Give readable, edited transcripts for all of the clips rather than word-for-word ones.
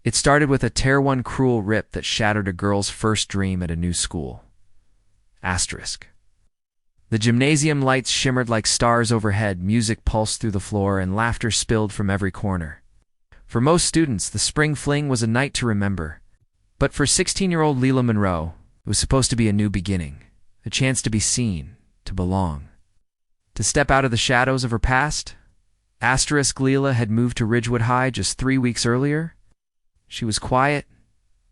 It started with a tear-one cruel rip that shattered a girl's first dream at a new school. Asterisk. The gymnasium lights shimmered like stars overhead, music pulsed through the floor, and laughter spilled from every corner. For most students, the spring fling was a night to remember. But for 16-year-old Leela Monroe, it was supposed to be a new beginning, a chance to be seen, to belong. To step out of the shadows of her past. Asterisk. Leela had moved to Ridgewood High just 3 weeks earlier. She was quiet,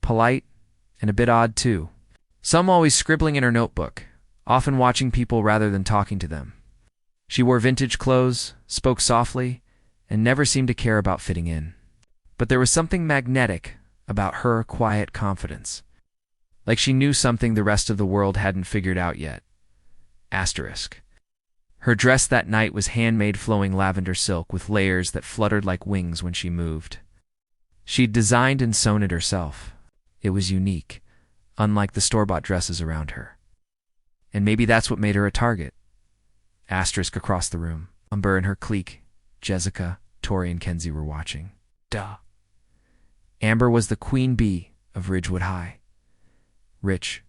polite, and a bit odd too. Some always scribbling in her notebook, often watching people rather than talking to them. She wore vintage clothes, spoke softly, and never seemed to care about fitting in. But there was something magnetic about her quiet confidence. Like she knew something the rest of the world hadn't figured out yet. Asterisk. Her dress that night was handmade flowing lavender silk with layers that fluttered like wings when she moved. She'd designed and sewn it herself. It was unique, unlike the store-bought dresses around her. And maybe that's what made her a target. Asterisk across the room. Amber and her clique, Jessica, Tori, and Kenzie were watching. Duh. Amber was the queen bee of Ridgewood High. Rich,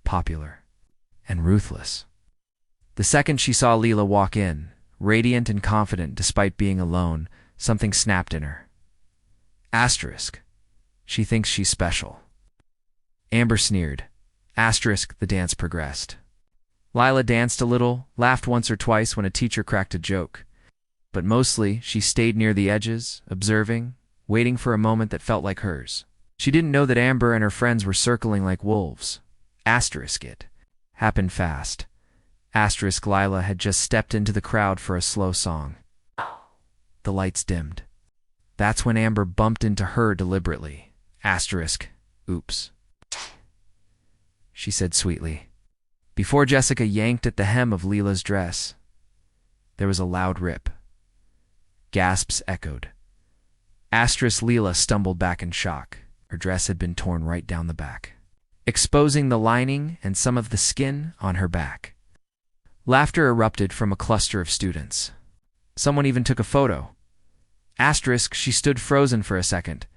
popular, and ruthless. The second she saw Leela walk in, radiant and confident despite being alone, something snapped in her. Asterisk. She thinks she's special. Amber sneered. Asterisk. The dance progressed. Lila danced a little, laughed once or twice when a teacher cracked a joke. But mostly, she stayed near the edges, observing, waiting for a moment that felt like hers. She didn't know that Amber and her friends were circling like wolves. Asterisk. It happened fast. Asterisk. Lila had just stepped into the crowd for a slow song. The lights dimmed. That's when Amber bumped into her deliberately. Asterisk. Oops, she said sweetly. Before Jessica yanked at the hem of Leela's dress, there was a loud rip. Gasps echoed. Asterisk. Leela stumbled back in shock. Her dress had been torn right down the back, exposing the lining and some of the skin on her back. Laughter erupted from a cluster of students. Someone even took a photo. Asterisk. She stood frozen for a second,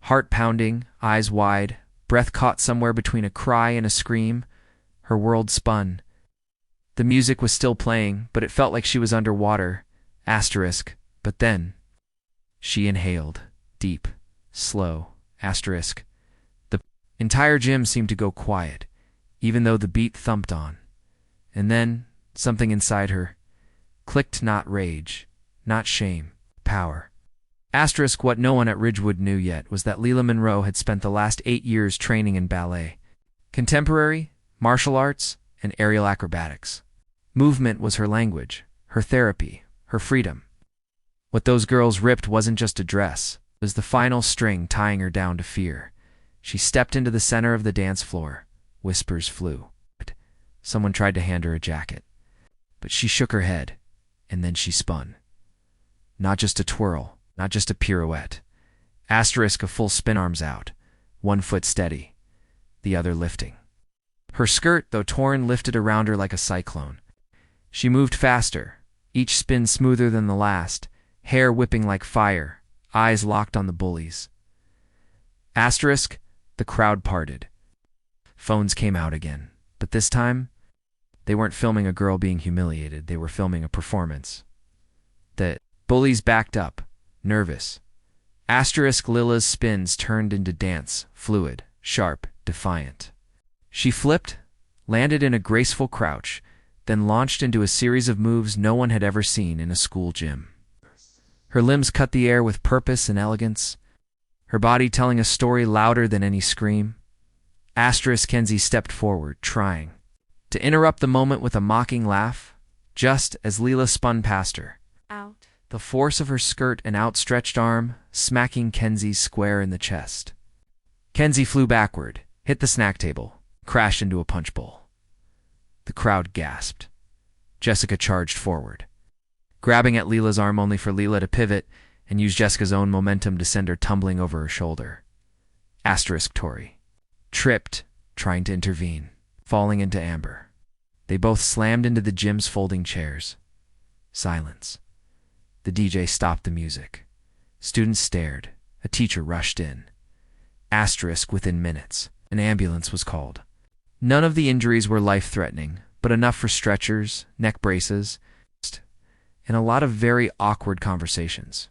heart pounding, eyes wide, breath caught somewhere between a cry and a scream. Her world spun. The music was still playing, but it felt like she was underwater. Asterisk. But then she inhaled, deep, slow. Asterisk. The entire gym seemed to go quiet, even though the beat thumped on. And then something inside her clicked. Not rage, not shame, power. Asterisk. What no one at Ridgewood knew yet was that Leela Monroe had spent the last 8 years training in ballet, contemporary, martial arts, and aerial acrobatics. Movement was her language, her therapy, her freedom. What those girls ripped wasn't just a dress. It was the final string tying her down to fear. She stepped into the center of the dance floor. Whispers flew. Someone tried to hand her a jacket. But she shook her head, and then she spun. Not just a twirl, not just a pirouette. Asterisk. A full spin, arms out, one foot steady, the other lifting. Her skirt, though torn, lifted around her like a cyclone. She moved faster, each spin smoother than the last, hair whipping like fire, eyes locked on the bullies. Asterisk. The crowd parted. Phones came out again, but this time, they weren't filming a girl being humiliated. They were filming a performance. The bullies backed up, nervous. Asterisk. Lila's spins turned into dance, fluid, sharp, defiant. She flipped, landed in a graceful crouch, then launched into a series of moves no one had ever seen in a school gym. Her limbs cut the air with purpose and elegance, her body telling a story louder than any scream. Asterisk. Kenzie stepped forward, trying to interrupt the moment with a mocking laugh, just as Leela spun past her. Out. The force of her skirt and outstretched arm smacking Kenzie square in the chest. Kenzie flew backward, hit the snack table, crashed into a punch bowl. The crowd gasped. Jessica charged forward, grabbing at Leela's arm only for Leela to pivot and use Jessica's own momentum to send her tumbling over her shoulder. Asterisk. Tori tripped, trying to intervene, falling into Amber. They both slammed into the gym's folding chairs. Silence. The DJ stopped the music. Students stared, A teacher rushed in. Asterisk within minutes. An ambulance was called. None of the injuries were life-threatening, but enough for stretchers, neck braces, and a lot of very awkward conversations.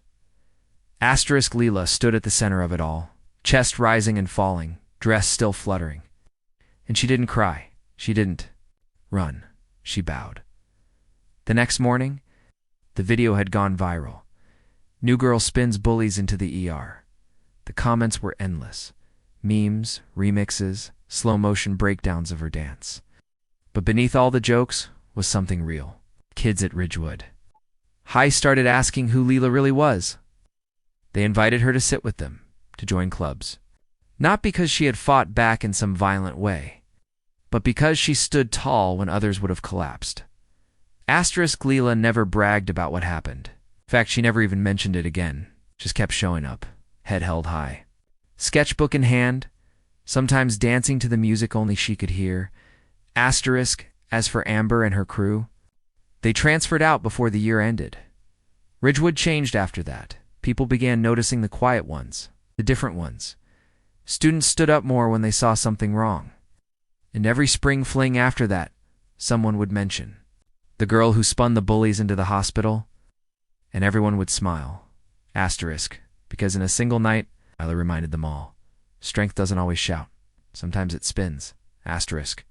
Asterisk Leela stood at the center of it all, chest rising and falling, dress still fluttering. And she didn't cry. She didn't run. She bowed. The next morning, the video had gone viral. New girl spins Bullies into the ER. The comments were endless. Memes, remixes, slow-motion breakdowns of her dance. But beneath all the jokes was something real. Kids at Ridgewood High started asking who Leela really was. They invited her to sit with them, to join clubs. Not because she had fought back in some violent way, but because she stood tall when others would have collapsed. Asterisk Leela never bragged about what happened. In fact, she never even mentioned it again. Just kept showing up, head held high. Sketchbook in hand, sometimes dancing to the music only she could hear. Asterisk, as for Amber and her crew, they transferred out before the year ended. Ridgewood changed after that. People began noticing the quiet ones, the different ones. Students stood up more when they saw something wrong. And every spring fling after that, someone would mention the girl who spun the Bullies into the hospital, and everyone would smile. Asterisk, because in a single night, Tyler reminded them all, strength doesn't always shout. Sometimes it spins. Asterisk.